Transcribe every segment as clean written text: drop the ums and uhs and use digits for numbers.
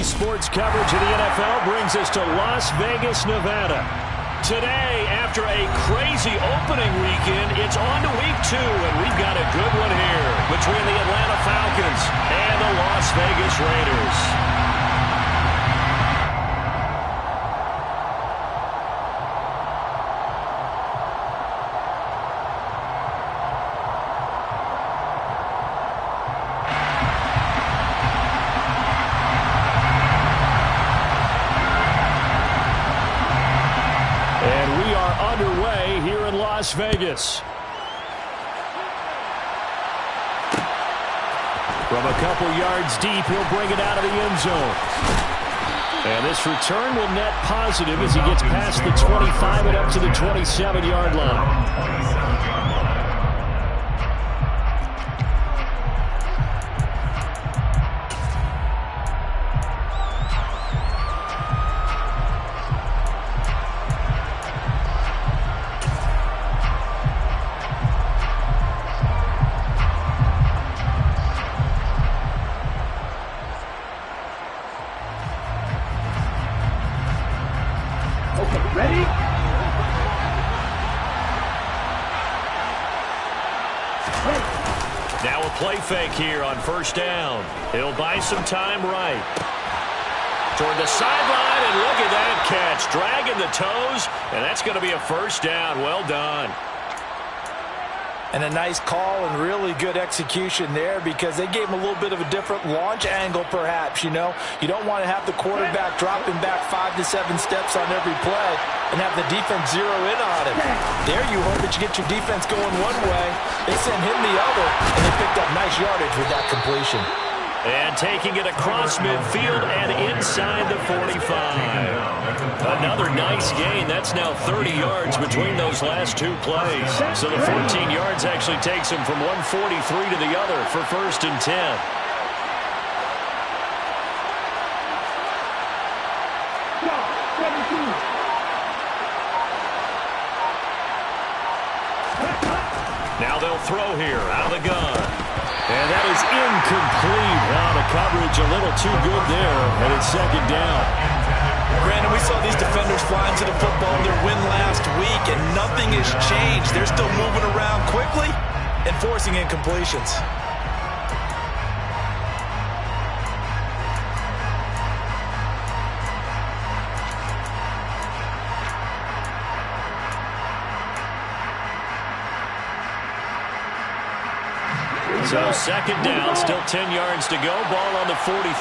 sports coverage of the NFL brings us to Las Vegas, Nevada. Today, after a crazy opening weekend, it's on to week 2, and we've got a good one here between the Atlanta Falcons and the Las Vegas Raiders. Underway here in Las Vegas. From a couple yards deep, he'll bring it out of the end zone. And this return will net positive as he gets past the 25 and up to the 27-yard line. Now a play fake here on first down. He'll buy some time right. Toward the sideline, and look at that catch. Dragging the toes, and that's going to be a first down. Well done. And a nice call and really good execution there because they gave him a little bit of a different launch angle perhaps, you know. You don't want to have the quarterback dropping back 5 to 7 steps on every play and have the defense zero in on him. There you hope that you get your defense going one way. They send him the other, and they picked up nice yardage with that completion. And taking it across midfield and inside the 45. Another nice gain. That's now 30 yards between those last 2 plays. So the 14 yards actually takes him from 143 to the other for first and 10. Now they'll throw here out of the gun. And that is incomplete. Wow, the coverage a little too good there, and it's second down. Brandon, we saw these defenders flying to the football in their win last week, and nothing has changed. They're still moving around quickly and forcing incompletions. So second down, still 10 yards to go. Ball on the 43.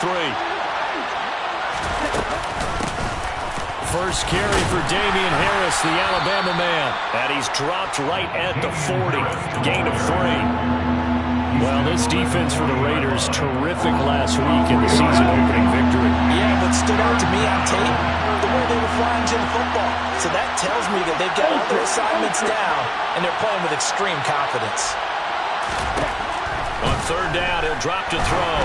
First carry for Damian Harris, the Alabama man. And he's dropped right at the 40. Gain of 3. Well, this defense for the Raiders, terrific last week in the season-opening victory. Yeah, what stood out to me on tape, the way they were flying to the football. So that tells me that they've got all their assignments down, and they're playing with extreme confidence. On third down, he'll drop to throw.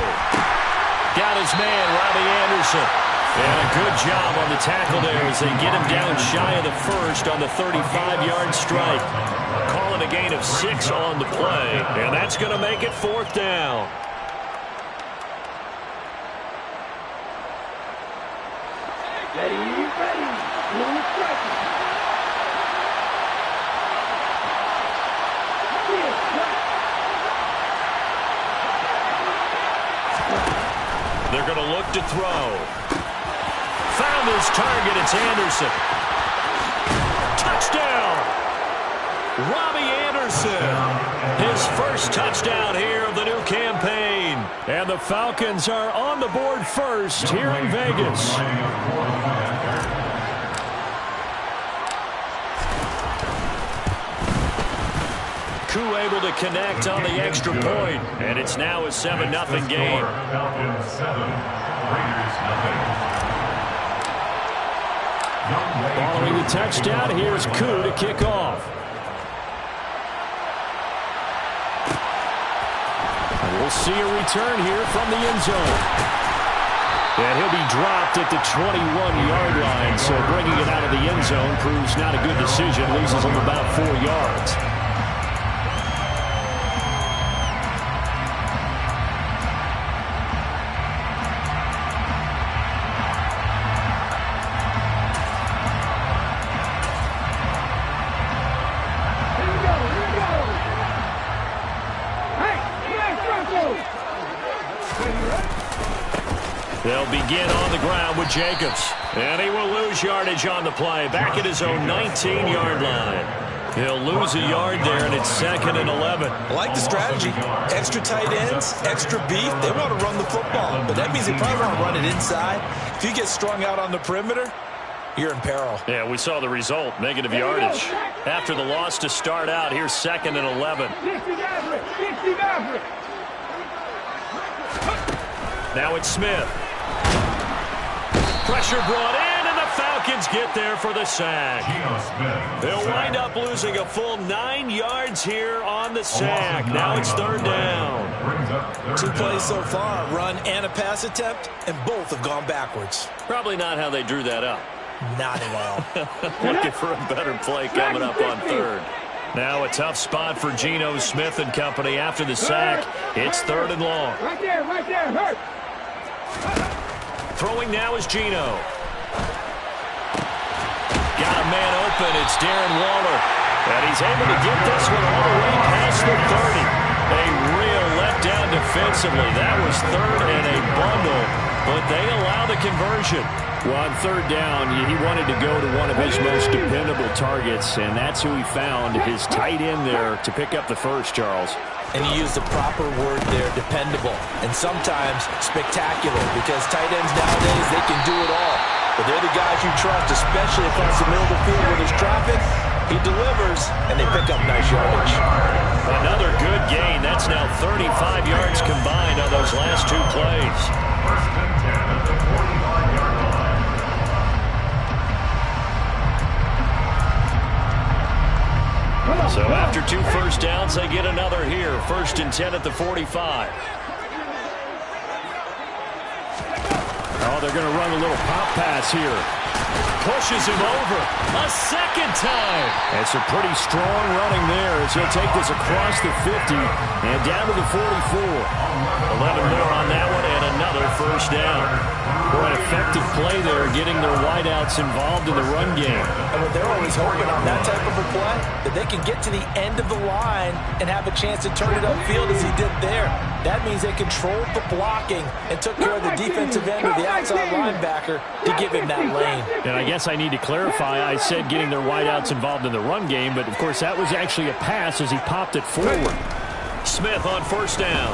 Got his man, Robbie Anderson. And a good job on the tackle there as they get him down shy of the first on the 35-yard strike. Calling a gain of 6 on the play, and that's going to make it fourth down. They're going to look to throw. Found his target. It's Anderson. Touchdown! Robbie Anderson. His first touchdown here of the new campaign. And the Falcons are on the board first here in Vegas. Koo able to connect on the extra point, and it's now a 7-0 game. Following the touchdown, here's Koo to kick off. And we'll see a return here from the end zone. And he'll be dropped at the 21-yard line, so bringing it out of the end zone proves not a good decision. Loses him about 4 yards. They'll begin on the ground with Jacobs. And he will lose yardage on the play. Back at his own 19-yard line. He'll lose a yard there, and it's 2nd and 11. I like the strategy. Extra tight ends, extra beef. They want to run the football, but that means they probably want to run it inside. If you get strung out on the perimeter, you're in peril. Yeah, we saw the result, negative yardage. After the loss to start out, here's 2nd and 11. Now it's Smith. Pressure brought in, and the Falcons get there for the sack. They'll wind up losing a full 9 yards here on the sack. Now it's 3rd down. 2 plays so far, run and a pass attempt, and both have gone backwards. Probably not how they drew that up. Not at all. Looking for a better play coming up on 3rd. Now a tough spot for Geno Smith and company after the sack. It's 3rd and long. Right there, hurt. Throwing now is Geno. Got a man open. It's Darren Waller. And he's able to get this one all the way past the 30. A real letdown defensively. That was 3rd and a bundle, but they allow the conversion. Well, on 3rd down, he wanted to go to one of his most dependable targets, and that's who he found, his tight end there, to pick up the first, Charles. And you use the proper word there, dependable, and sometimes spectacular, because tight ends nowadays, they can do it all. But they're the guys you trust, especially across the middle of the field where there's traffic. He delivers, and they pick up nice yardage. Another good gain. That's now 35 yards combined on those last 2 plays. So after 2 first downs, they get another here. 1st and 10 at the 45. Oh, they're going to run a little pop pass here. Pushes him over a second time. And some pretty strong running there as he'll take this across the 50 and down to the 44. 11 more on that one and another first down. Boy, an effective play there, getting their wideouts involved in the run game. And what they're always hoping on that type of a play, that they can get to the end of the line and have a chance to turn it upfield as he did there. That means they controlled the blocking and took care of the defensive end or the outside linebacker to give him that lane. And I guess I need to clarify, I said getting their wideouts involved in the run game, but of course that was actually a pass as he popped it forward. Smith on 1st down.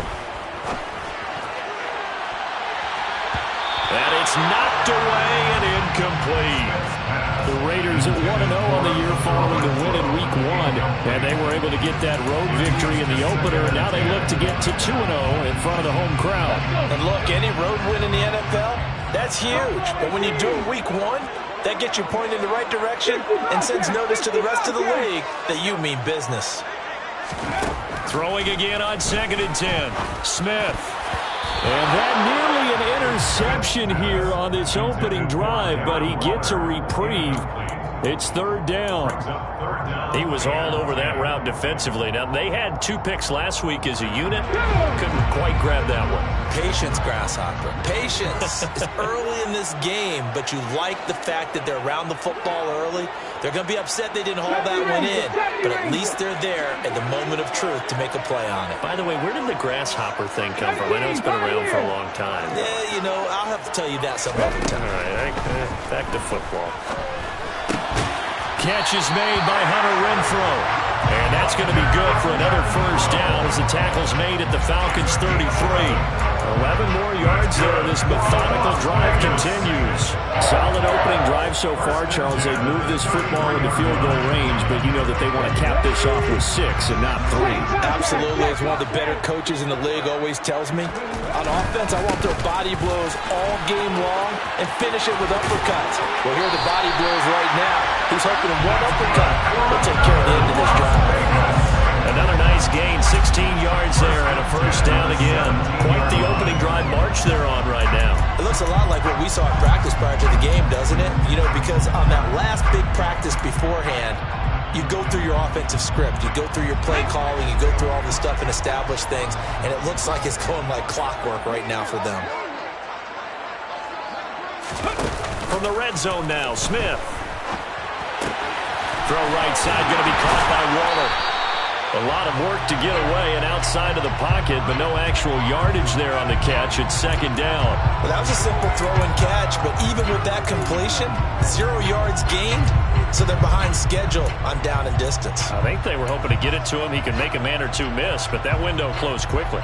And it's knocked away and incomplete. The Raiders at 1-0 on the year following the win in Week 1. And they were able to get that road victory in the opener. And now they look to get to 2-0 in front of the home crowd. And look, any road win in the NFL, that's huge. But when you do it Week 1, that gets you pointed in the right direction and sends notice to the rest of the league that you mean business. Throwing again on 2nd and 10. Smith. And that nearly an interception here on this opening drive, but he gets a reprieve. It's 3rd down. He was all over that route defensively. Now, they had 2 picks last week as a unit. Couldn't quite grab that one. Patience, Grasshopper. Patience. It's early in this game, but you like the fact that they're around the football early. They're going to be upset they didn't haul that one in, but at least they're there at the moment of truth to make a play on it. By the way, where did the grasshopper thing come from? I know it's been around for a long time. Yeah, you know, I'll have to tell you that some other time. All right, back to football. Catch is made by Hunter Renfrow. And that's going to be good for another first down as the tackle's made at the Falcons' 33. 11 more yards there. This methodical drive continues. Solid opening drive so far, Charles. They've moved this football into field goal range, but you know that they want to cap this off with 6 and not 3. Absolutely. As one of the better coaches in the league always tells me, on offense, I want their body blows all game long and finish it with uppercuts. Well, here are the body blows right now. He's hoping in one uppercut will take care of the end of this drive. Another nice gain, 16 yards there and a first down again. Quite the opening drive march they're on right now. It looks a lot like what we saw in practice prior to the game, doesn't it? You know, because on that last big practice beforehand, you go through your offensive script. You go through your play calling. You go through all the stuff and establish things. And it looks like it's going like clockwork right now for them. From the red zone now, Smith. Throw right side, going to be caught by Waller. A lot of work to get away and outside of the pocket, but no actual yardage there on the catch. It's second down. Well, that was a simple throw and catch, but even with that completion, 0 yards gained, so they're behind schedule on down and distance. I think they were hoping to get it to him. He could make a man or two miss, but that window closed quickly.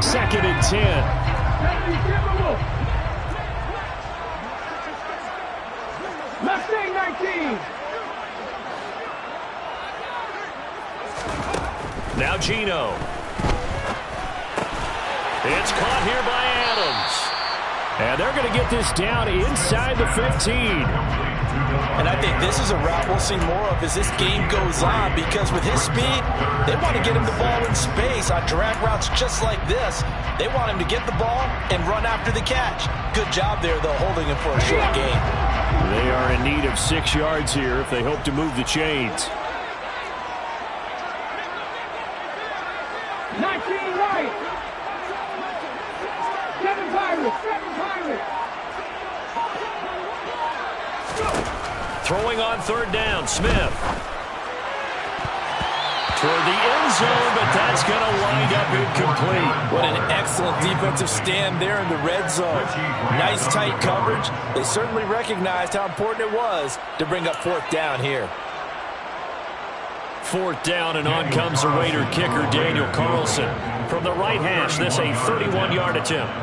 Second and 10. Mustang 19. Now Gino. It's caught here by Adams. And they're going to get this down inside the 15. And I think this is a route we'll see more of as this game goes on, because with his speed, they want to get him the ball in space on drag routes just like this. They want him to get the ball and run after the catch. Good job there, though, holding him for a short gain. They are in need of 6 yards here if they hope to move the chains. 19 right. 7 Pirates. 7 Pirates. Throwing on third down, Smith. Toward the end zone, but that's going to wind up incomplete. What an excellent defensive stand there in the red zone. Nice tight coverage. They certainly recognized how important it was to bring up fourth down here. Fourth down, and on comes the Raider kicker, Daniel Carlson. From the right hash, this a 31-yard attempt.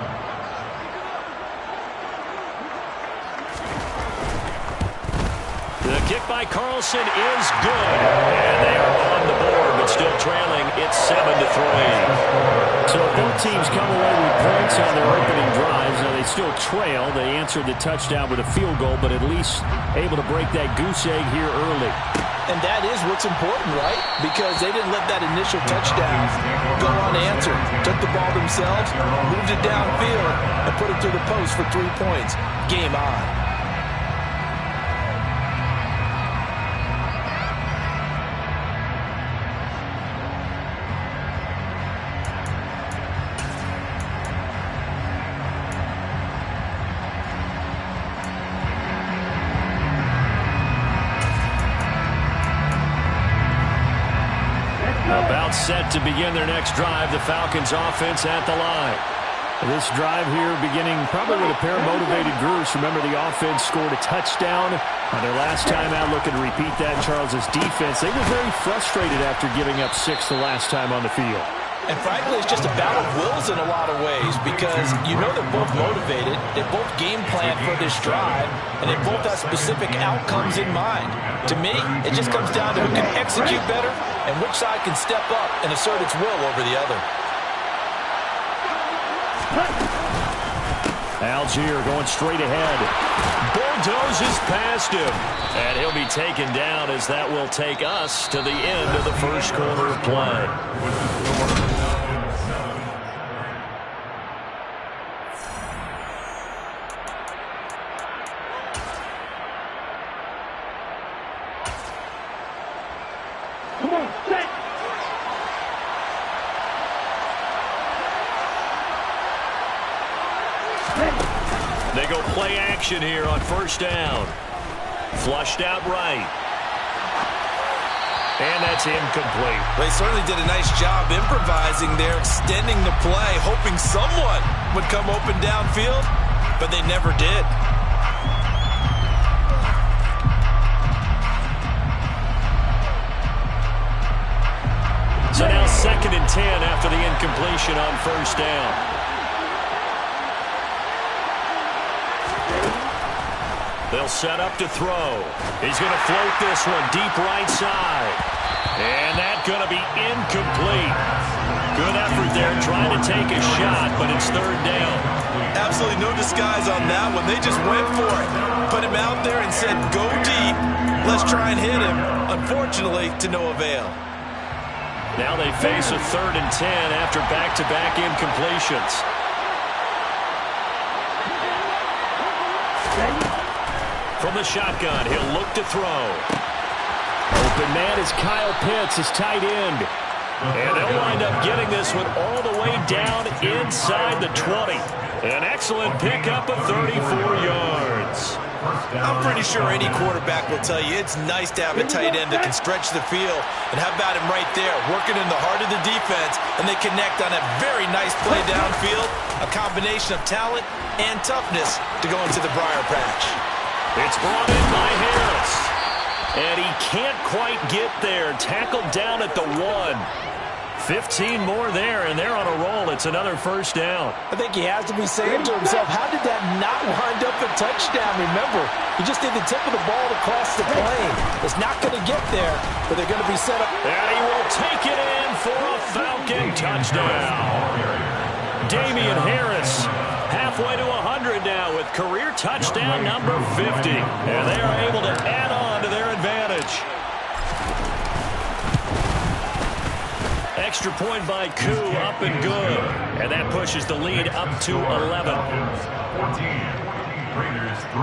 The kick by Carlson is good. And they are on the board, but still trailing. It's 7-3. So both teams come away with points on their opening drives. Now they still trail. They answered the touchdown with a field goal, but at least able to break that goose egg here early. And that is what's important, right? Because they didn't let that initial touchdown go unanswered. Took the ball themselves, moved it downfield, and put it through the post for 3 points. Game on. About set to begin their next drive, the Falcons offense at the line. This drive here beginning probably with a pair of motivated groups. Remember, the offense scored a touchdown on their last time out, looking to repeat that in Charles's defense. They were very frustrated after giving up 6 the last time on the field. And frankly, it's just a battle of wills in a lot of ways, because you know they're both motivated, they both game plan for this drive, and they both have specific outcomes in mind. To me, it just comes down to who can execute better and which side can step up and assert its will over the other. Algier going straight ahead. Bulldozes past him. And he'll be taken down, as that will take us to the end of the first quarter of play. Come on, set. They go play action here on first down. Flushed out right. And that's incomplete. They certainly did a nice job improvising there, extending the play, hoping someone would come open downfield, but they never did. So now second and 10 after the incompletion on first down. They'll set up to throw. He's going to float this one deep right side. And that's going to be incomplete. Good effort there trying to take a shot, but it's third down. Absolutely no disguise on that one. They just went for it. Put him out there and said, go deep. Let's try and hit him. Unfortunately, to no avail. Now they face a third and 10 after back-to-back incompletions. From the shotgun, he'll look to throw. Open man is Kyle Pitts, his tight end. And they'll wind up getting this one all the way down inside the 20. An excellent pickup of 34 yards. I'm pretty sure any quarterback will tell you it's nice to have a tight end that can stretch the field. And how about him right there, working in the heart of the defense, and they connect on a very nice play downfield, a combination of talent and toughness to go into the briar patch. It's brought in by Harris. And he can't quite get there. Tackled down at the 1. 15 more there, and they're on a roll. It's another first down. I think he has to be saying to himself, how did that not wind up a touchdown? Remember, he just did the tip of the ball across the plane. It's not going to get there, but they're going to be set up. And he will take it in for a Falcon touchdown. Damian Harris, halfway to 100 now with career touchdown number 50. And they are able to add on to their advantage. Extra point by Koo, up and good. And that pushes the lead up to 11. 14, Raiders 3.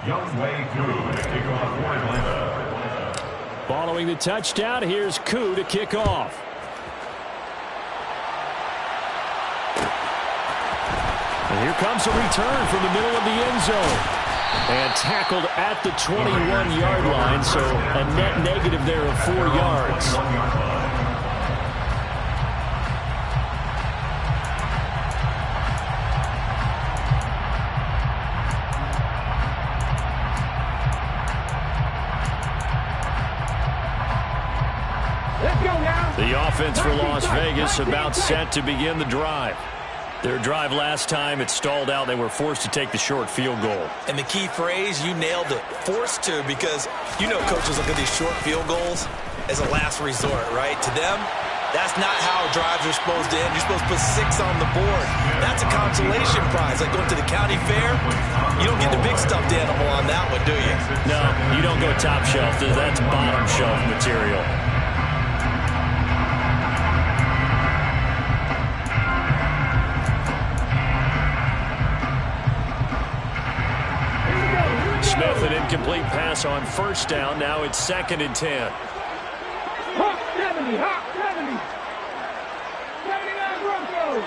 Youngway Koo to kick off for Atlanta. Following the touchdown, here's Koo to kick off. And here comes a return from the middle of the end zone. And tackled at the 21-yard line, so a net negative there of 4 yards. Let's go now. The offense for Las Vegas about set to begin the drive. Their drive last time, it stalled out. They were forced to take the short field goal. And the key phrase, you nailed it, forced to, because you know coaches look at these short field goals as a last resort, right? To them, that's not how drives are supposed to end. You're supposed to put 6 on the board. That's a consolation prize. Like going to the county fair, you don't get the big stuffed animal on that one, do you? No, you don't go top shelf. That's bottom shelf material. Smith, an incomplete pass on first down. Now it's 2nd and 10. Hawk 70, Hawk 70. 79 Broncos.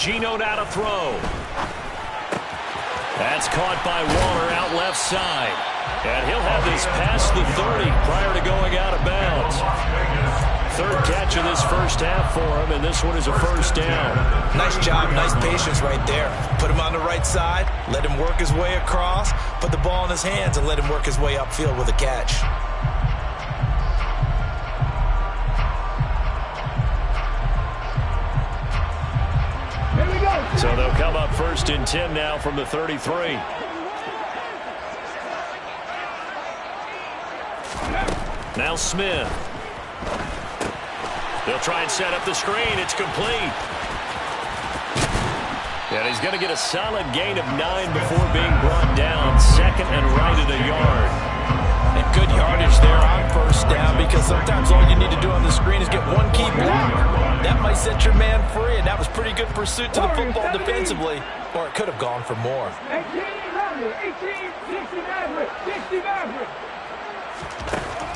Geno now to throw. That's caught by Waller out left side. And he'll have this past the 30 prior to going out of bounds. 3rd catch of this first half for him, and this one is a first down. Nice job, nice patience right there. Put him on the right side, let him work his way across, put the ball in his hands, and let him work his way upfield with a catch. Here we go. So they'll come up 1st and 10 now from the 33. Now Smith. They'll try and set up the screen. It's complete. And he's going to get a solid gain of 9 before being brought down. 2nd and right at a yard. And good yardage there on first down, because sometimes all you need to do on the screen is get one key block. That might set your man free, and that was pretty good pursuit to the football defensively, or it could have gone for more. 18, 60 Maverick.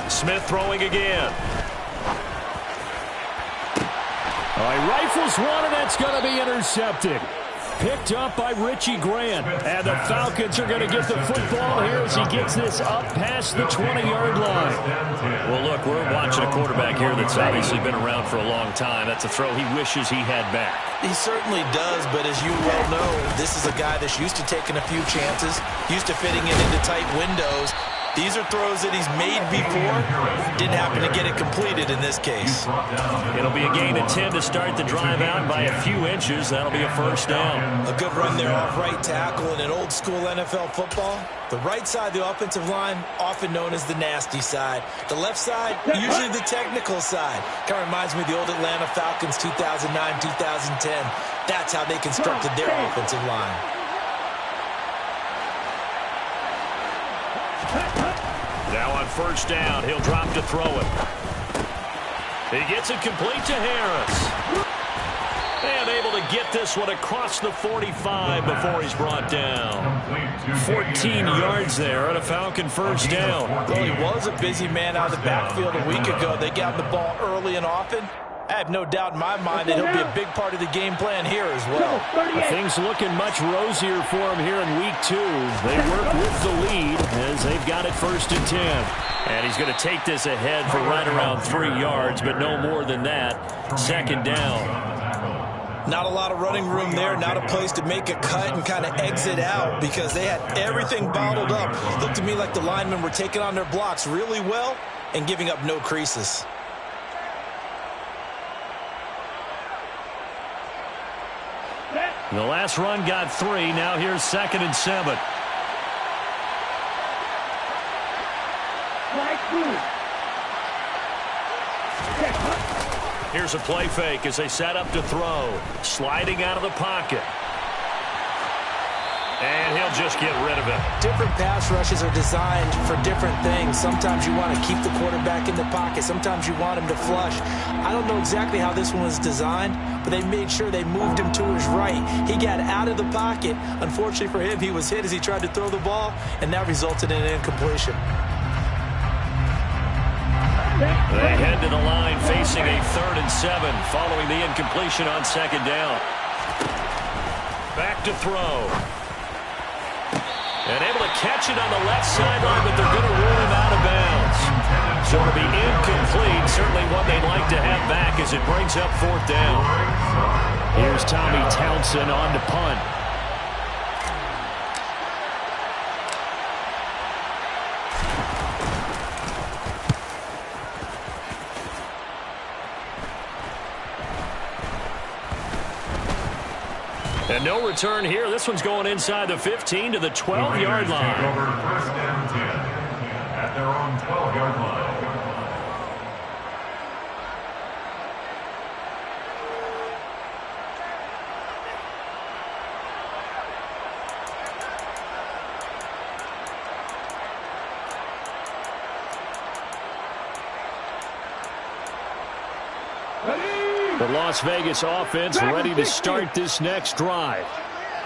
Smith throwing again. He rifles one, and that's going to be intercepted. Picked up by Richie Grant. And the Falcons are going to get the football here as he gets this up past the 20-yard line. Well, look, we're watching a quarterback here that's obviously been around for a long time. That's a throw he wishes he had back. He certainly does, but as you well know, this is a guy that's used to taking a few chances, used to fitting it into tight windows. These are throws that he's made before. Didn't happen to get it completed in this case. It'll be a gain of 10 to start the drive out by a few inches. That'll be a first down. A good run there off right tackle in an old school NFL football. The right side of the offensive line, often known as the nasty side. The left side, usually the technical side. Kind of reminds me of the old Atlanta Falcons 2009, 2010. That's how they constructed their offensive line. Now on first down, he'll drop to throw it. He gets it complete to Harris. And able to get this one across the 45 before he's brought down. 14 yards there on a Falcon first down. Well, he was a busy man out of the backfield a week ago. They got the ball early and often. I have no doubt in my mind that he'll be a big part of the game plan here as well. Things looking much rosier for him here in week 2. They work with the lead as they've got it 1st and 10. And he's going to take this ahead for right around 3 yards, but no more than that. 2nd down. Not a lot of running room there, not a place to make a cut and kind of exit out because they had everything bottled up. Looked to me like the linemen were taking on their blocks really well and giving up no creases. The last run got 3. Now here's 2nd and 7. Here's a play fake as they set up to throw. Sliding out of the pocket. And he'll just get rid of it. Different pass rushes are designed for different things. Sometimes you want to keep the quarterback in the pocket. Sometimes you want him to flush. I don't know exactly how this one was designed, but they made sure they moved him to his right. He got out of the pocket. Unfortunately for him, he was hit as he tried to throw the ball, and that resulted in an incompletion. They head to the line facing a 3rd and 7 following the incompletion on 2nd down. Back to throw. And able to catch it on the left sideline, but they're going to rule him out of bounds. So it'll be incomplete. Certainly one they'd like to have back as it brings up 4th down. Here's Tommy Townsend on to punt. And no return here. This one's going inside the 15 to the 12-yard line. Over 1st and 10 at their own 12-yard line. The Las Vegas offense ready to start this next drive.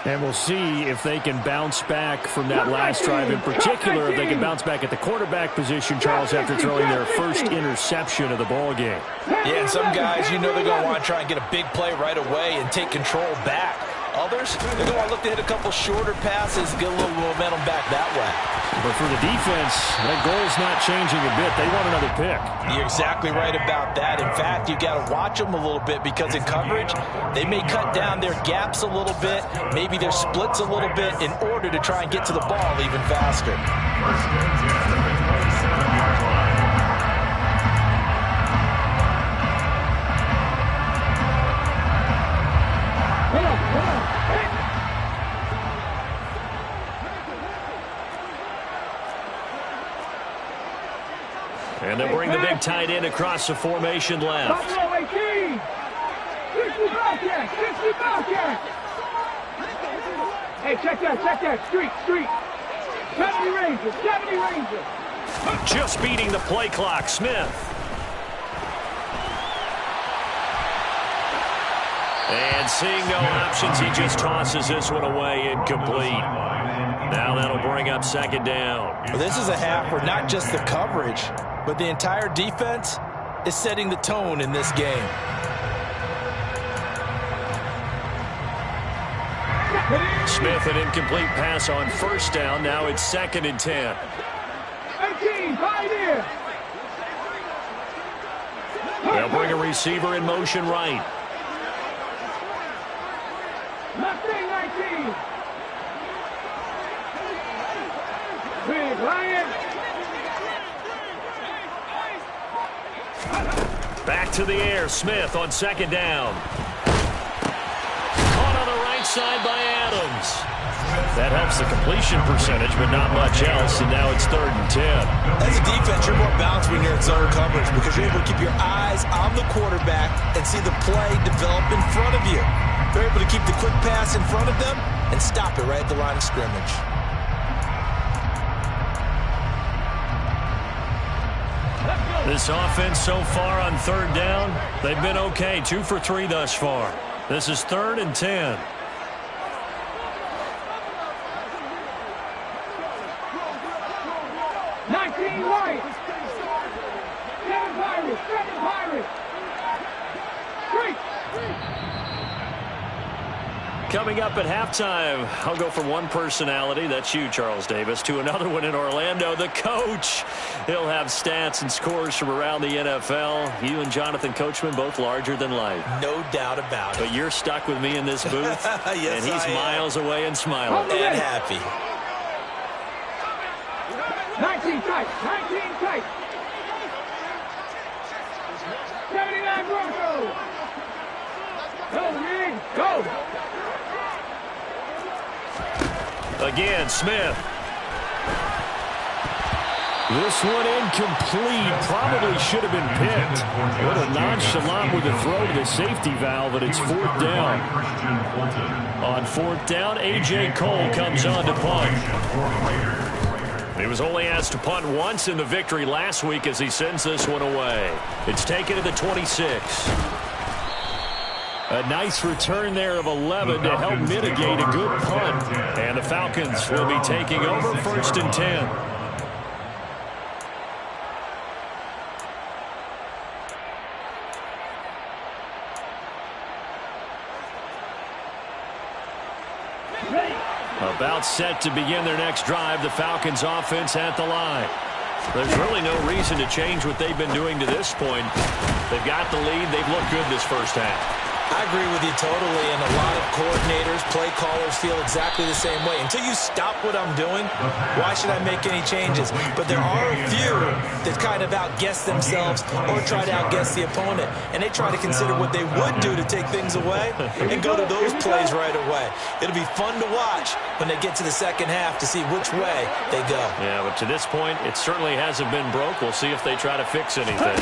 And we'll see if they can bounce back from that last drive. In particular, if they can bounce back at the quarterback position, Charles, after throwing their first interception of the ball game. Yeah, and some guys, you know they're going to want to try and get a big play right away and take control back. Others, they're going to look to hit a couple shorter passes, get a little momentum back that way. But for the defense, that goal's not changing a bit. They want another pick. You're exactly right about that. In fact, you've got to watch them a little bit because in coverage, they may cut down their gaps a little bit, maybe their splits a little bit in order to try and get to the ball even faster. 1st and 10 at the 7-yard line. And they'll bring the big tight end across the formation left. Hey, check that. Street. 70 Rangers. Just beating the play clock, Smith. And seeing no options, he just tosses this one away, incomplete. Now that'll bring up 2nd down. Well, this is a half where not just the coverage, but the entire defense is setting the tone in this game. Smith, an incomplete pass on 1st down. Now it's 2nd and 10. 18, right here. They'll bring a receiver in motion right. Left thing, 19. Big Lion. Back to the air. Smith on 2nd down. Caught on the right side by Adams. That helps the completion percentage, but not much else, and now it's 3rd and 10. As a defense, you're more balanced when you're in zone coverage because you're able to keep your eyes on the quarterback and see the play develop in front of you. They're able to keep the quick pass in front of them and stop it right at the line of scrimmage. This offense so far on 3rd down, they've been okay. 2 for 3 thus far. This is 3rd and 10. Coming up at halftime, I'll go from one personality, that's you, Charles Davis, to another one in Orlando, the coach. He'll have stats and scores from around the NFL. You and Jonathan Coachman, both larger than life. No doubt about it. But you're stuck with me in this booth, yes, and he's miles away and smiling. And happy. 19 tight, 19 tight. 79 Broncos. Go, man, go. Again, Smith. This one incomplete. Probably should have been picked. What a nonchalant with a throw to the safety valve, and it's 4th down. On 4th down, A.J. Cole comes on to punt. He was only asked to punt once in the victory last week as he sends this one away. It's taken to the 26. A nice return there of 11 to help mitigate a good punt. And the Falcons will be taking over 1st and 10. About set to begin their next drive, the Falcons offense at the line. There's really no reason to change what they've been doing to this point. They've got the lead. They've looked good this first half. I agree with you totally, and a lot of coordinators, play callers feel exactly the same way. Until you stop what I'm doing, why should I make any changes? But there are a few that kind of outguess themselves or try to outguess the opponent, and they try to consider what they would do to take things away and go to those plays right away. It'll be fun to watch when they get to the second half to see which way they go. Yeah, but to this point, it certainly hasn't been broke. We'll see if they try to fix anything.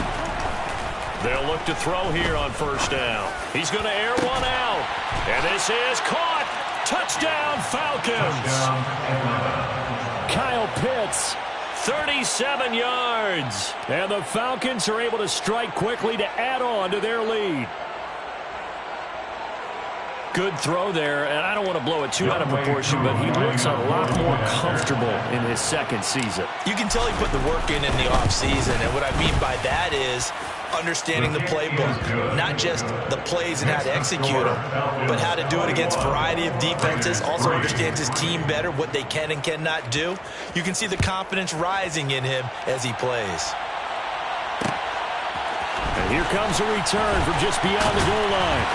They'll look to throw here on 1st down. He's going to air one out. And this is caught. Touchdown, Falcons. Kyle Pitts, 37 yards. And the Falcons are able to strike quickly to add on to their lead. Good throw there, and I don't want to blow it too out of proportion, but he looks a lot more comfortable in his second season. You can tell he put the work in the offseason, and what I mean by that is understanding the playbook, not just the plays and how to execute them, but how to do it against a variety of defenses. Also understands his team better, what they can and cannot do. You can see the confidence rising in him as he plays. And here comes a return from just beyond the goal line.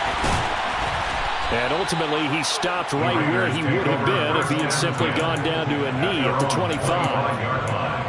And ultimately, he stopped right where he would have been if he had simply gone down to a knee at the 25.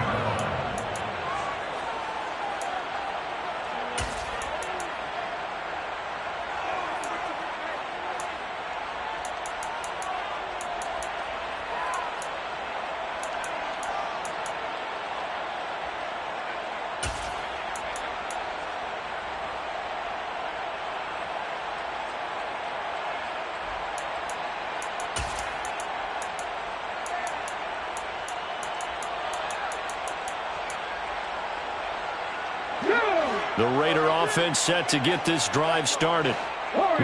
The Raider offense set to get this drive started.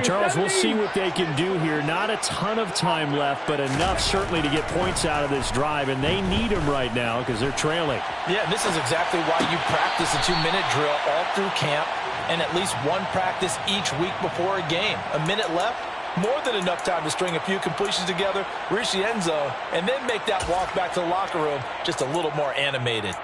Charles, we'll see what they can do here. Not a ton of time left, but enough certainly to get points out of this drive, and they need them right now because they're trailing. Yeah, this is exactly why you practice a 2-minute drill all through camp and at least one practice each week before a game. A minute left, more than enough time to string a few completions together, reach the end zone, and then make that walk back to the locker room just a little more animated.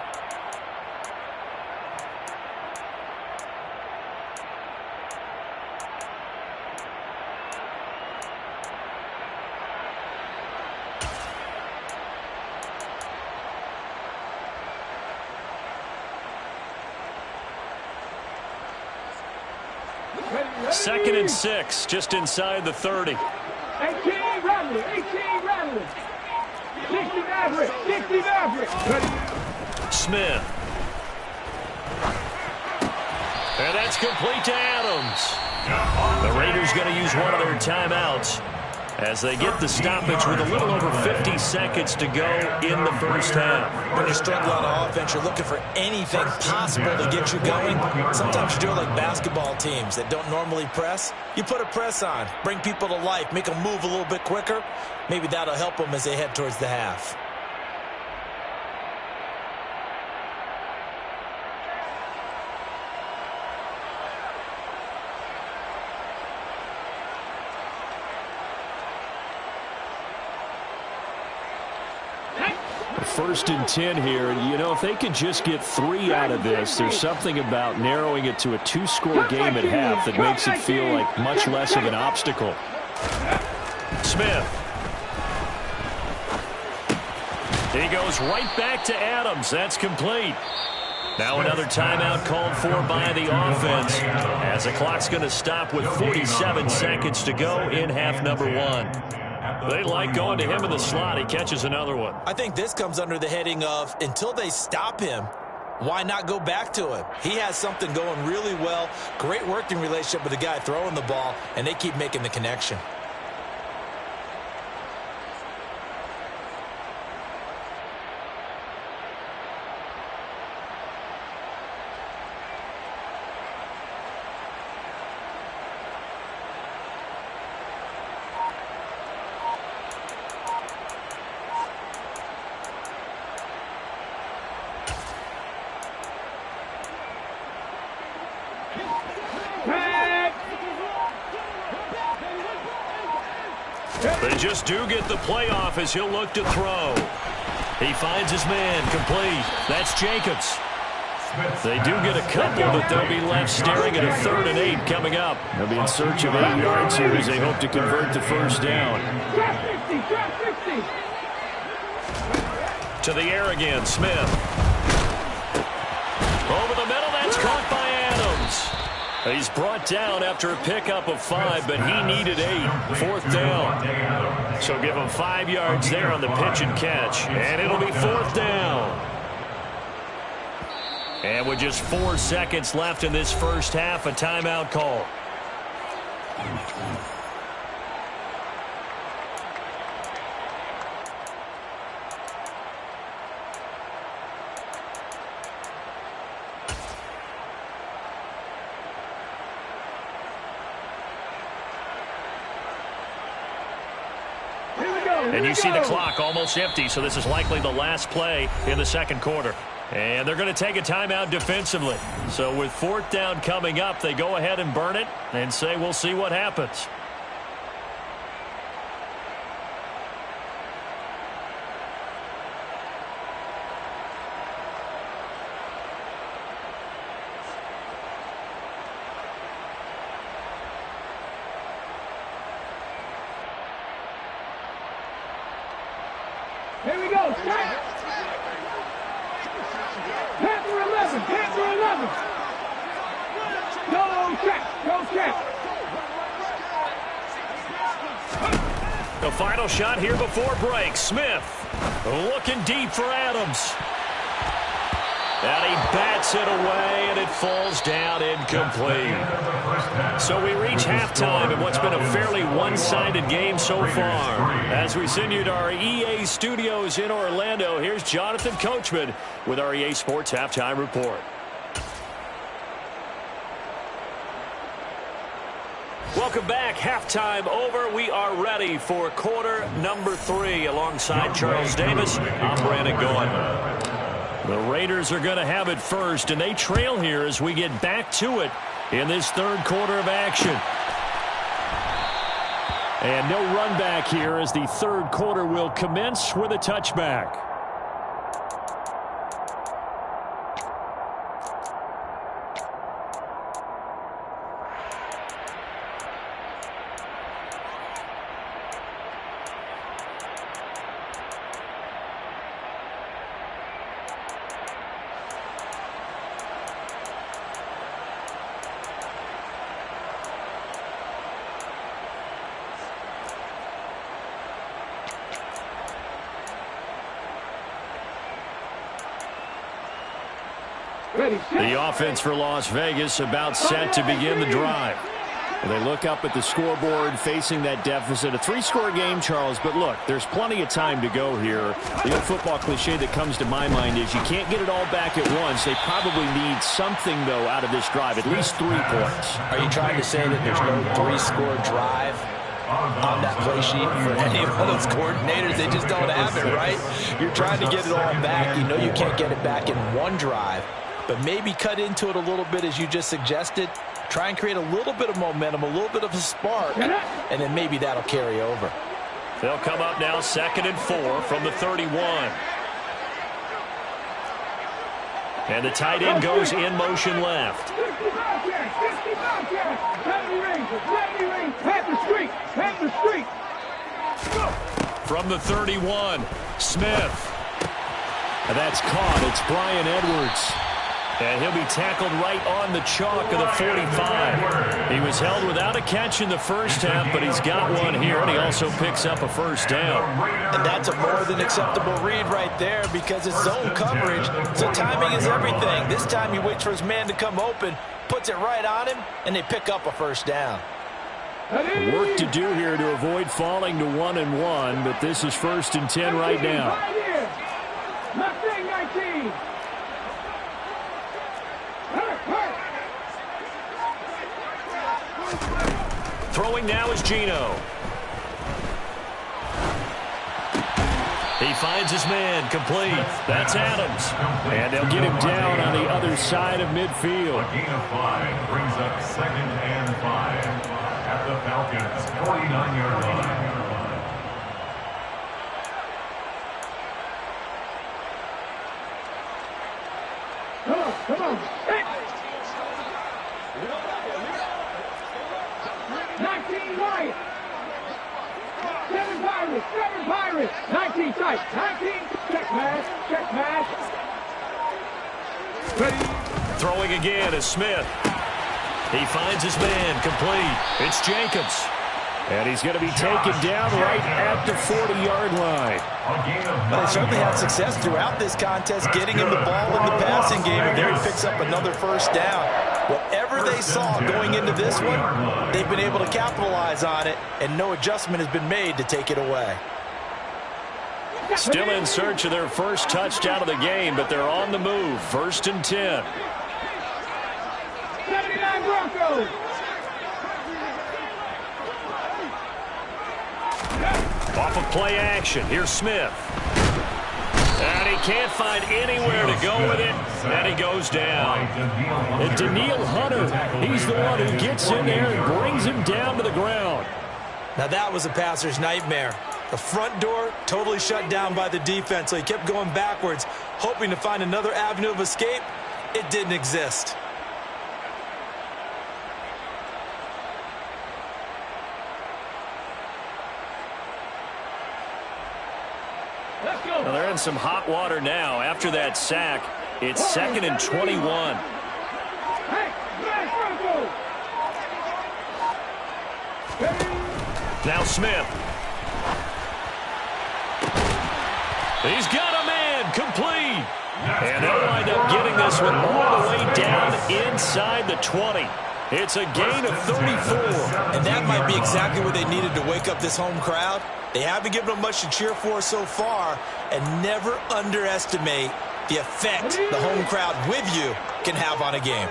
Second and 6, just inside the 30. 18 Radley, 18 Radley. 60 Maverick, 60 Maverick. Smith. And that's complete to Adams. The Raiders going to use one of their timeouts. as they get the stoppage with a little over 50 seconds to go in the first half. When you struggle on offense, you're looking for anything possible to get you going. Sometimes you do it like basketball teams that don't normally press. You put a press on, bring people to life, make them move a little bit quicker. Maybe that'll help them as they head towards the half. First and 10 here, and you know, if they could just get 3 out of this, there's something about narrowing it to a 2-score game at half that makes it feel like much less of an obstacle. Smith. He goes right back to Adams. That's complete. Now another timeout called for by the offense, as the clock's going to stop with 47 seconds to go in half number 1. They like going to him in the slot. He catches another one. I think this comes under the heading of, until they stop him, why not go back to him? He has something going really well. Great working relationship with the guy throwing the ball, and they keep making the connection. They just do get the playoff as he'll look to throw. He finds his man, complete. That's Jacobs. They do get a couple, but they'll be left staring at a 3rd and 8 coming up. They'll be in search of 8 yards here as they hope to convert the first down. To the air again, Smith. Over the middle, that's caught by Adams. He's brought down after a pickup of 5, but he needed 8. 4th down. So give him 5 yards there on the pitch and catch, and it'll be 4th down. And with just 4 seconds left in this first half, a timeout call. And you see the clock almost empty, so this is likely the last play in the second quarter. And they're going to take a timeout defensively. So with 4th down coming up, they go ahead and burn it and say we'll see what happens. Here we go. Strike. Panther 11. Panther 11. Go check. Go check. The final shot here before break. Smith looking deep for Adams. And he bats it away, and it falls down incomplete. So we reach halftime in what's been a fairly one-sided game so far. As we send you to our EA studios in Orlando, here's Jonathan Coachman with our EA Sports Halftime Report. Welcome back. Halftime over. We are ready for quarter number 3. Alongside Charles Davis, I'm Brandon Gaudin. The Raiders are going to have it first, and they trail here as we get back to it in this third quarter of action. And no run back here as the third quarter will commence with a touchback. The offense for Las Vegas about set to begin the drive. They look up at the scoreboard facing that deficit. A 3-score game, Charles, but look, there's plenty of time to go here. The old football cliche that comes to my mind is you can't get it all back at once. They probably need something, though, out of this drive, at least 3 points. Are you trying to say that there's no 3-score drive on that play sheet for any of those coordinators? They just don't have it, right? You're trying to get it all back. You know you can't get it back in one drive, but maybe cut into it a little bit as you just suggested. Try and create a little bit of momentum, a little bit of a spark, and then maybe that'll carry over. They'll come up now 2nd and 4 from the 31. And the tight end goes in motion left. From the 31, Smith. And that's caught. It's Bryan Edwards. And he'll be tackled right on the chalk of the 45. He was held without a catch in the first half, but he's got one here, and he also picks up a first down. And that's a more than acceptable read right there because it's zone coverage, so timing is everything. This time he waits for his man to come open, puts it right on him, and they pick up a first down. Work to do here to avoid falling to 1-1, but this is 1st and 10 right now. Mustang 19. Throwing now is Geno. He finds his man, complete. That's Adams. And they'll get him down on the other side of midfield. A gain of 5 brings up 2nd and 5 at the Falcons' 49-yard line. Come on. 19 Lions. 7 Pirates. 19 tight. 19. Check pass. Ready. Throwing again is Smith. He finds his man, complete. It's Jacobs. And he's going to be taken down right at the 40-yard line. But they certainly had success throughout this contest getting him the ball in the passing game, and there he picks up another first down. Whatever they saw going into this one, they've been able to capitalize on it, and no adjustment has been made to take it away. Still in search of their first touchdown of the game, but they're on the move. 1st and 10. 79 Broncos. Off of play action, here's Smith. And he can't find anywhere to go with it, and he goes down. And Daniil Hunter, he's the one who gets in there and brings him down to the ground. Now that was a passer's nightmare. The front door totally shut down by the defense, so he kept going backwards, hoping to find another avenue of escape. It didn't exist. Well, they're in some hot water now. After that sack, it's 2nd and 21. Now Smith. He's got a man, complete. And they'll wind up getting this one all the way down inside the 20. It's a gain of 34. And that might be exactly what they needed to wake up this home crowd. They haven't given them much to cheer for so far, and never underestimate the effect the home crowd with you can have on a game.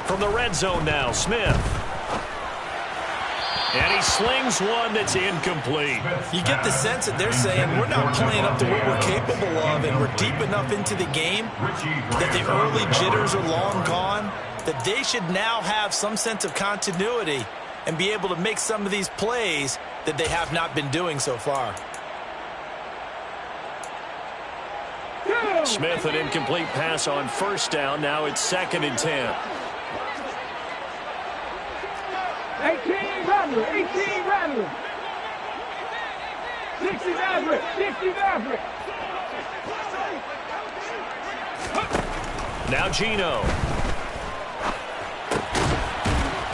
From the red zone now, Smith. And he slings one that's incomplete. You get the sense that they're saying we're not playing up to what we're capable of, and we're deep enough into the game that the early jitters are long gone, that they should now have some sense of continuity and be able to make some of these plays that they have not been doing so far. Smith, an incomplete pass on 1st down. Now it's 2nd and 10. 18 Rattler. 18 Rattler. 60 Maverick. 60 Maverick. Now Geno.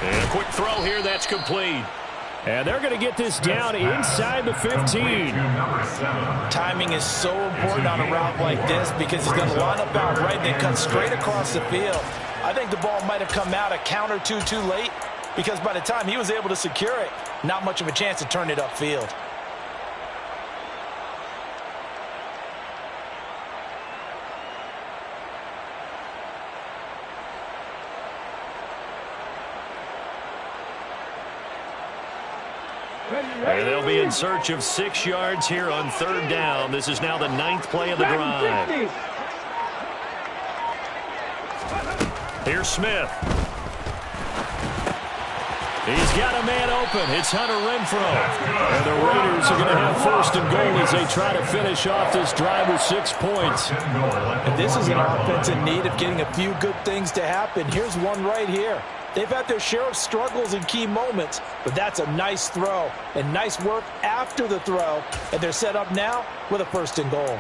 And a quick throw here, that's complete. And they're going to get this down inside the 15. Timing is so important on a route like this because he's going to line up out right and then cut straight across the field. I think the ball might have come out a count or two too late because by the time he was able to secure it, not much of a chance to turn it upfield. And they'll be in search of 6 yards here on 3rd down. This is now the 9th play of the drive. Here's Smith. He's got a man open. It's Hunter Renfrow. And the Raiders are going to have 1st and goal as they try to finish off this drive with 6 points. And this is an offense in need of getting a few good things to happen. Here's one right here. They've had their share of struggles in key moments, but that's a nice throw and nice work after the throw. And they're set up now with a 1st and goal.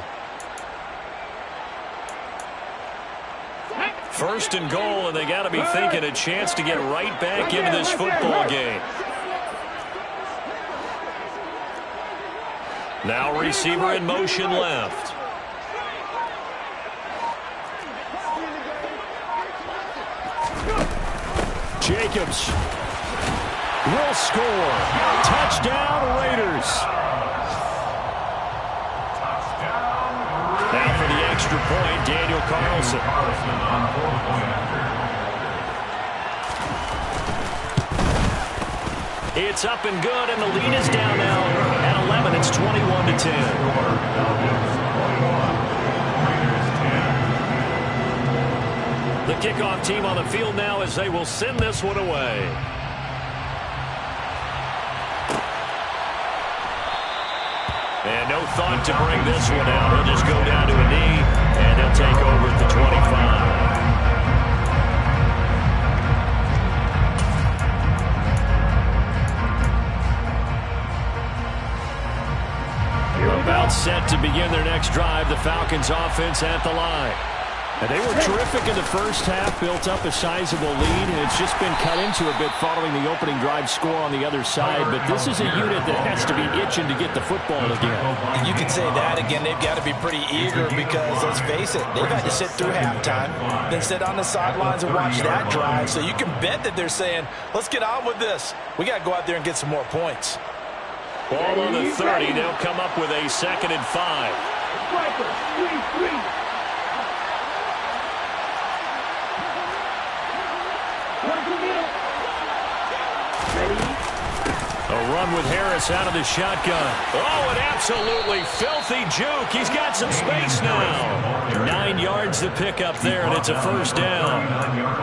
1st and goal, and they got to be thinking a chance to get right back into this football game. Now receiver in motion left. Jacobs will score. Touchdown, Raiders. Now for the extra point, Daniel Carlson. It's up and good, and the lead is down now at 11. It's 21-10. The kickoff team on the field now as they will send this one away. And no thought to bring this one out. He'll just go down to a knee, and they'll take over at the 25. About set to begin their next drive. The Falcons offense at the line. And they were terrific in the first half, built up a sizable lead, and it's just been cut into a bit following the opening drive score on the other side. But this is a unit that has to be itching to get the football again. And you can say that again. They've got to be pretty eager because, let's face it, they've had to sit through halftime, then sit on the sidelines and watch that drive. So you can bet that they're saying, let's get on with this. We got to go out there and get some more points. Ball on the 30. They'll come up with a 2nd and 5. Striker, 3-3. A run with Harris out of the shotgun. Oh, an absolutely filthy juke. He's got some space now. 9 yards to pick up there, and it's a 1st down.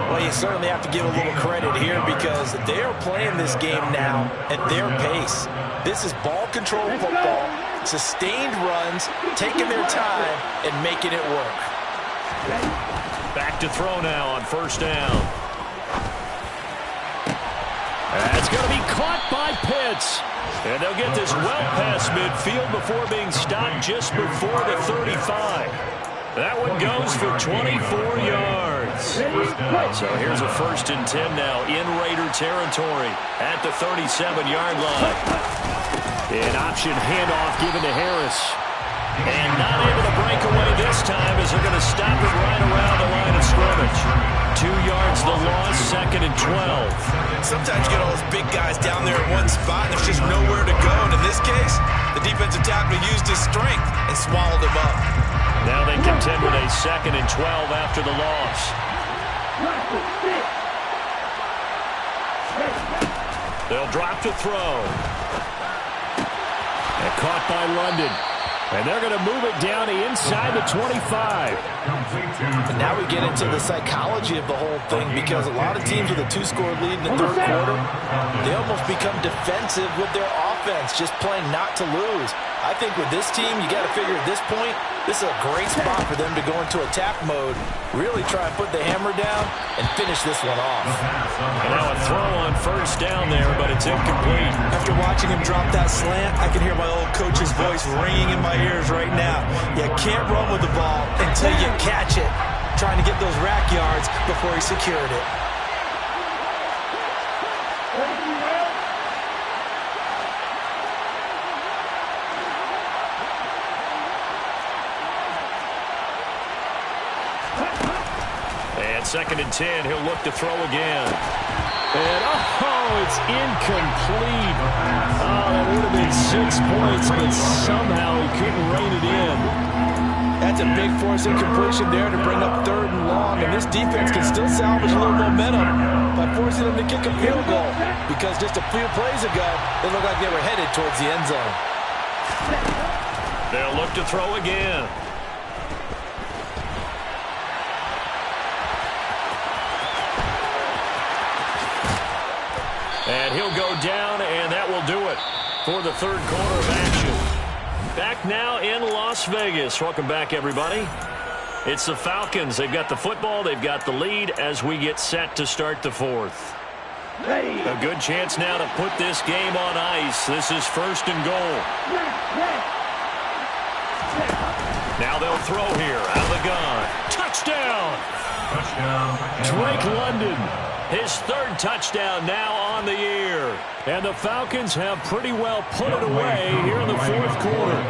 Well, you certainly have to give a little credit here because they are playing this game now at their pace. This is ball control football, sustained runs, taking their time, and making it work. Back to throw now on 1st down. That's going to be caught by Pitts. And they'll get this well past midfield before being stopped just before the 35. That one goes for 24 yards. So here's a 1st and 10 now in Raider territory at the 37-yard line. An option handoff given to Harris. And not able to break away this time as they're going to stop it right around the line of scrimmage. 2 yards the loss, 2nd and 12. Sometimes you get all those big guys down there in one spot and there's just nowhere to go. And in this case, the defensive tackle used his strength and swallowed him up. Now they contend with a 2nd and 12 after the loss. They'll drop to throw. And caught by London. And they're going to move it down inside the 25. And now we get into the psychology of the whole thing because a lot of teams with a 2-score lead in the 3rd quarter, they almost become defensive with their offense, just playing not to lose. I think with this team, you got to figure at this point, this is a great spot for them to go into attack mode, really try and put the hammer down and finish this one off. And now a throw on 1st down there, but it's incomplete. After watching him drop that slant, I can hear my old coach's voice ringing in my ears right now. You can't run with the ball until you catch it. Trying to get those rack yards before he secured it. 2nd and 10. He'll look to throw again. And, it's incomplete. Oh, that would have been 6 points, but somehow he couldn't rein it in. That's a big force incompletion there to bring up 3rd and long, and this defense can still salvage a little momentum by forcing them to kick a field goal, because just a few plays ago, it looked like they were headed towards the end zone. They'll look to throw again. And he'll go down, and that will do it for the 3rd quarter of action. Back now in Las Vegas. Welcome back, everybody. It's the Falcons. They've got the football. They've got the lead as we get set to start the 4th. A good chance now to put this game on ice. This is 1st and goal. Now they'll throw here out of the gun. Touchdown! Drake London. His 3rd touchdown now on the year. And the Falcons have pretty well put it away here in the 4th quarter.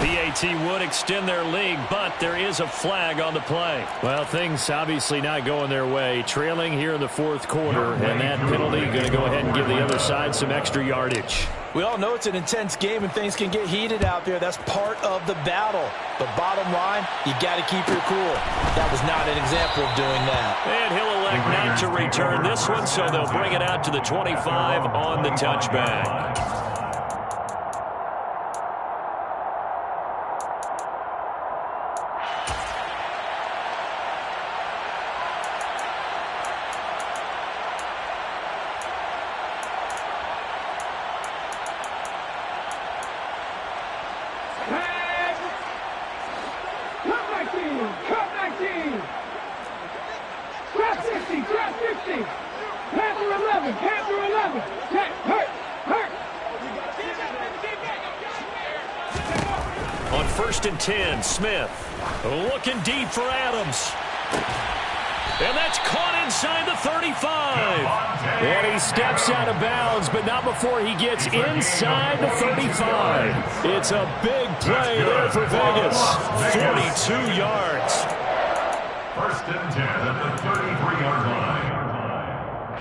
PAT would extend their lead, but there is a flag on the play. Well, things obviously not going their way. Trailing here in the 4th quarter, and that penalty going to go ahead and give the other side some extra yardage. We all know it's an intense game and things can get heated out there. That's part of the battle. But bottom line, you got to keep your cool. That was not an example of doing that. And he'll elect not to return this one, so they'll bring it out to the 25 on the touchback. On 1st and 10, Smith looking deep for Adams. And that's caught inside the 35. And he steps out of bounds, but not before he gets inside the 35. It's a big play there for Vegas. 42 yards. 1st and 10 at the 33-yard line.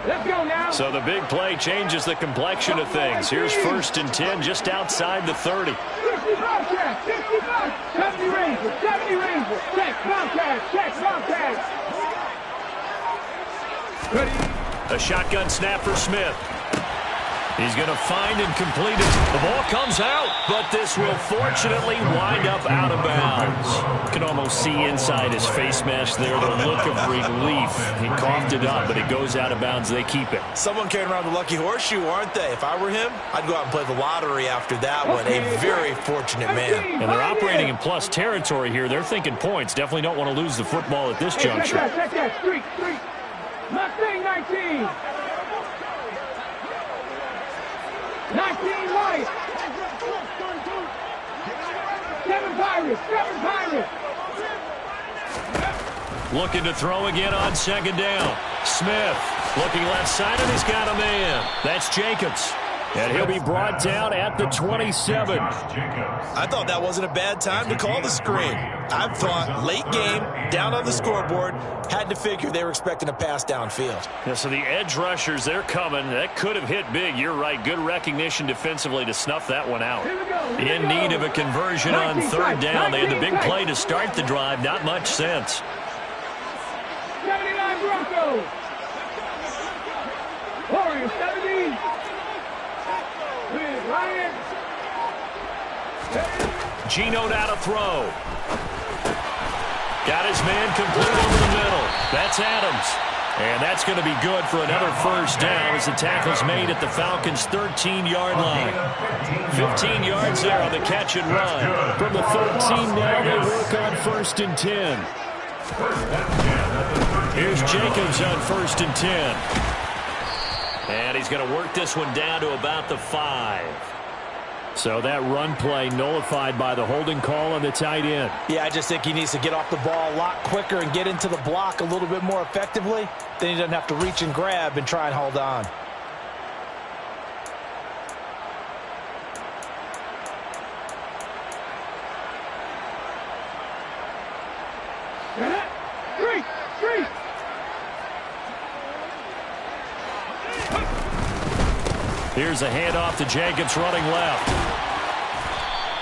Let's go now. So the big play changes the complexion of things. Here's 1st and 10 just outside the 30. 65 check, 65. 70 Rangers, 70 Rangers. Check, contact, check, contact. Ready. A shotgun snap for Smith. He's going to find and complete it. The ball comes out, but this will fortunately wind up out of bounds. You can almost see inside his face mask there the look of relief. He coughed it up, but it goes out of bounds. They keep it. Someone carrying around the lucky horseshoe, aren't they? If I were him, I'd go out and play the lottery after that one. A very fortunate man. And they're operating in plus territory here. They're thinking points. Definitely don't want to lose the football at this juncture. Check that, street. Mustang 19. 19 white. 7 Pirates. Looking to throw again on 2nd down. Smith looking left side, and he's got a man. That's Jacobs. And he'll be brought down at the 27. I thought that wasn't a bad time to call the screen. I thought late game, down on the scoreboard, had to figure they were expecting a pass downfield. Yeah, so the edge rushers, they're coming. That could have hit big. You're right. Good recognition defensively to snuff that one out. In need of a conversion on 3rd down. They had the big play to start the drive. Not much sense. 79 Broncos. Warriors 70. With Ryan. Gino now to throw. Got his man complete over the middle. That's Adams. And that's going to be good for another 1st down as the tackle's made at the Falcons' 13-yard line. 15 yards there on the catch and run. From the 13 now they work on 1st and 10. Here's Jacobs on 1st and 10. And he's going to work this one down to about the 5. So that run play nullified by the holding call on the tight end. Yeah, I just think he needs to get off the ball a lot quicker and get into the block a little bit more effectively. Then he doesn't have to reach and grab and try and hold on. Retreat. Here's a handoff to Jacobs running left.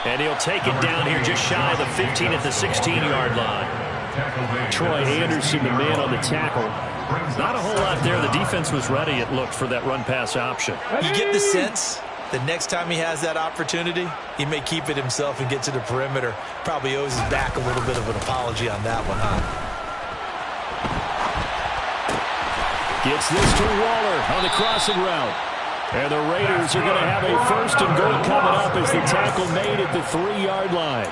And he'll take it down here just shy of the 15 at the 16-yard line. Troy Anderson, the man on the tackle. Not a whole lot there. The defense was ready, it looked, for that run-pass option. You get the sense the next time he has that opportunity, he may keep it himself and get to the perimeter. Probably owes his back a little bit of an apology on that one, huh? Gets this to Waller on the crossing route. And the Raiders are going to have a first and goal coming up as the tackle made at the 3-yard line.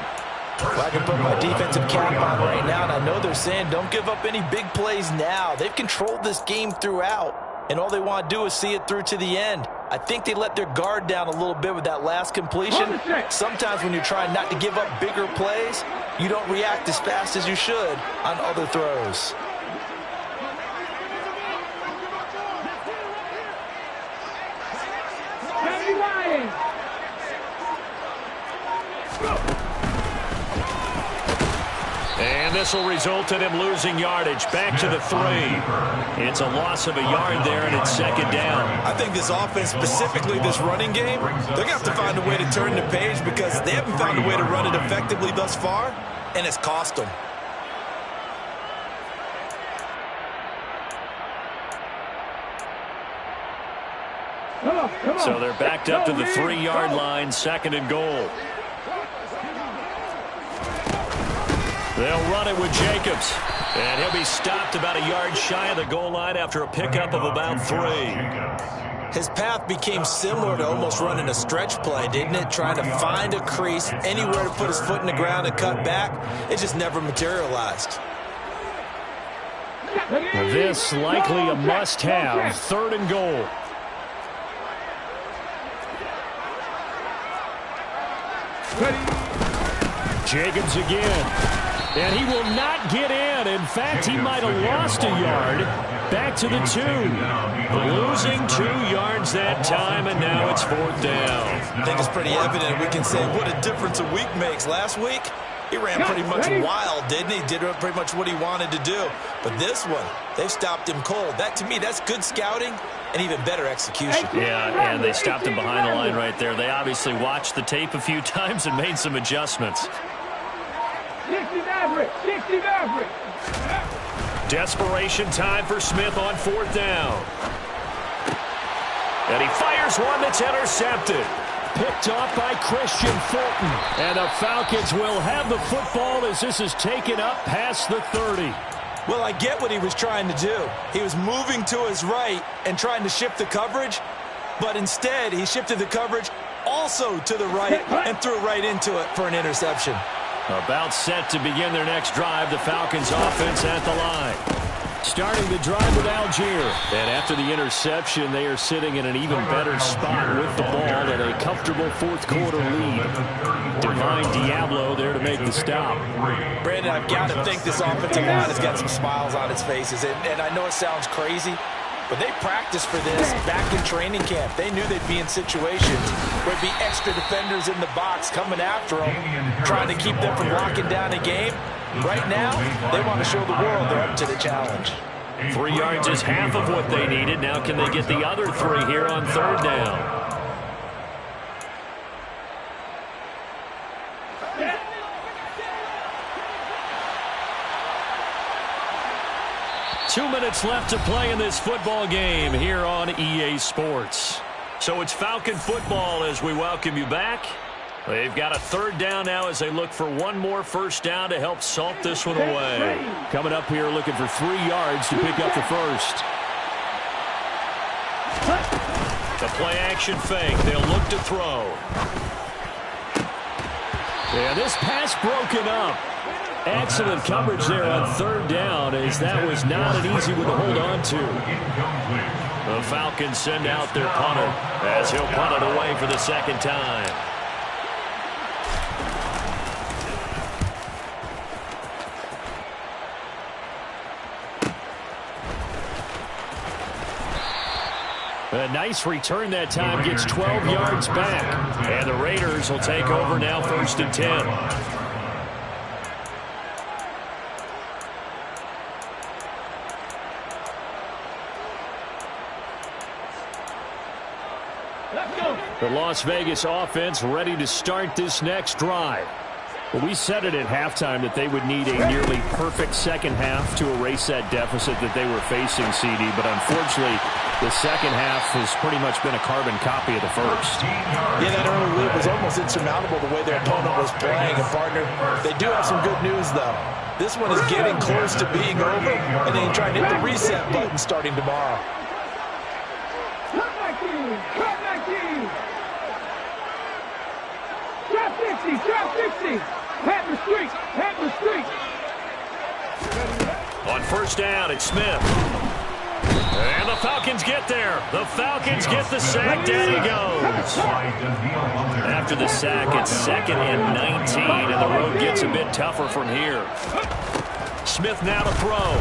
Well, I can put my defensive cap on right now, and I know they're saying don't give up any big plays now. They've controlled this game throughout, and all they want to do is see it through to the end. I think they let their guard down a little bit with that last completion. Sometimes when you're trying not to give up bigger plays, you don't react as fast as you should on other throws. And this will result in him losing yardage. Back to the 3. It's a loss of a yard there, and it's second down. I think this offense, specifically this running game, they're going to have to find a way to turn the page because they haven't found a way to run it effectively thus far, and it's cost them. So they're backed up to the 3-yard line, second and goal. They'll run it with Jacobs. And he'll be stopped about a yard shy of the goal line after a pickup of about 3. His path became similar to almost running a stretch play, didn't it? Trying to find a crease, anywhere to put his foot in the ground and cut back. It just never materialized. This likely a must-have, third and goal. Jacobs again. And he will not get in. In fact, he might have lost a yard. Back to the 2. Losing 2 yards that time, and now it's fourth down. I think it's pretty evident. We can say what a difference a week makes. Last week, he ran pretty much wild, didn't he? Did pretty much what he wanted to do. But this one, they stopped him cold. That, to me, that's good scouting and even better execution. Yeah, and they stopped him behind the line right there. They obviously watched the tape a few times and made some adjustments. 60 average, 60 average. Desperation time for Smith on fourth down. And he fires one that's intercepted. Picked off by Christian Fulton. And the Falcons will have the football as this is taken up past the 30. Well, I get what he was trying to do. He was moving to his right and trying to shift the coverage, but instead he shifted the coverage also to the right and threw right into it for an interception. About set to begin their next drive, the Falcons offense at the line. Starting the drive with Algier. And after the interception, they are sitting in an even better spot with the ball and a comfortable fourth-quarter lead. Divine Diablo there to make the stop. Brandon, I've got to think this offensive line has got some smiles on its faces. And I know it sounds crazy, but they practiced for this back in training camp. They knew they'd be in situations where there'd be extra defenders in the box coming after them, trying to keep them from locking down a game. Right now, they want to show the world they're up to the challenge. 3 yards is half of what they needed. Now can they get the other 3 here on third down? Two minutes left to play in this football game here on EA Sports. So it's Falcon football as we welcome you back. They've got a third down now as they look for one more first down to help salt this one away. Coming up here looking for 3 yards to pick up the first. The play action fake. They'll look to throw. Yeah, this pass broken up. Excellent coverage there on third down as that was not an easy one to hold on to. The Falcons send out their punter as he'll punt it away for the second time. A nice return that time, gets 12 yards back. And the Raiders will take over now, first and 10. Let's go. The Las Vegas offense ready to start this next drive. Well, we said it at halftime that they would need a nearly perfect second half to erase that deficit that they were facing, CD. But unfortunately, the second half has pretty much been a carbon copy of the first. Yeah, that early lead was almost insurmountable the way their opponent was playing. And, partner, they do have some good news, though. This one is getting close to being over, and they try to hit the reset button starting tomorrow. Cut back in. Cut back in. Trap 60. Trap 60. Pat the street. Pat the street. On first down, it's Smith. And the Falcons get there. The Falcons get the sack. Down he goes. After the sack, it's 2nd and 19, and the road gets a bit tougher from here. Smith now to throw.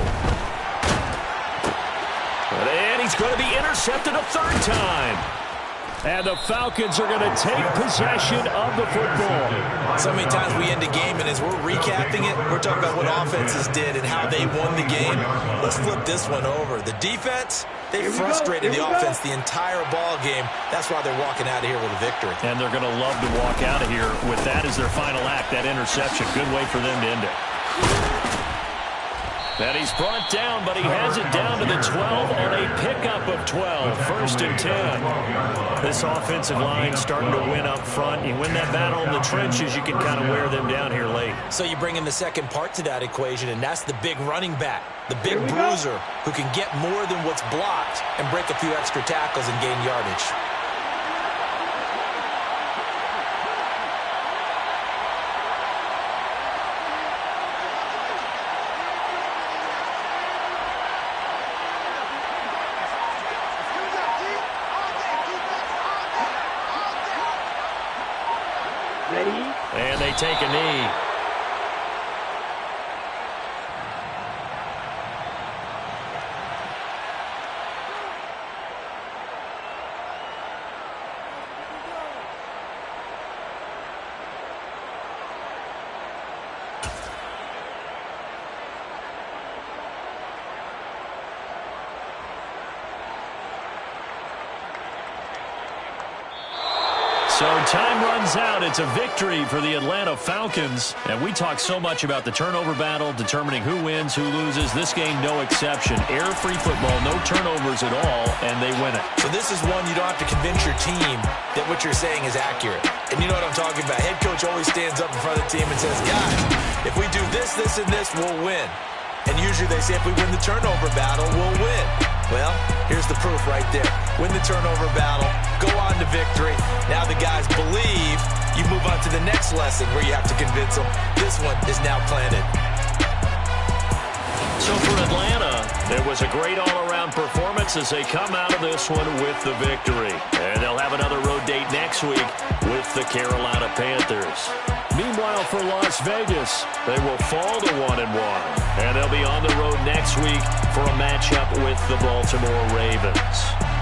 And he's going to be intercepted a third time. And the Falcons are going to take possession of the football. So many times we end a game, and as we're recapping it, we're talking about what offenses did and how they won the game. Let's flip this one over. The defense, they frustrated the offense the entire ball game. That's why they're walking out of here with a victory. And they're going to love to walk out of here with that as their final act, that interception. Good way for them to end it. And he's brought down, but he has it down to the 12 on a pickup of 12. 1st and 10. This offensive line starting to win up front. You win that battle in the trenches, you can kind of wear them down here late. So you bring in the second part to that equation, and that's the big running back, the big bruiser, who can get more than what's blocked and break a few extra tackles and gain yardage. And they take a knee. So time runs out. It's a victory for the Atlanta Falcons. And we talk so much about the turnover battle, determining who wins, who loses. This game, no exception. Error-free football, no turnovers at all, and they win it. So this is one you don't have to convince your team that what you're saying is accurate. And you know what I'm talking about. Head coach always stands up in front of the team and says, guys, if we do this, this, and this, we'll win. And usually they say if we win the turnover battle, we'll win. Well, here's the proof right there. Win the turnover battle, go on to victory. Now the guys believe. You move on to the next lesson where you have to convince them. This one is now planted. So for Atlanta, it was a great all-around performance as they come out of this one with the victory. And they'll have another road date next week with the Carolina Panthers. Meanwhile, for Las Vegas, they will fall to 1-1. And they'll be on the road next week for a matchup with the Baltimore Ravens.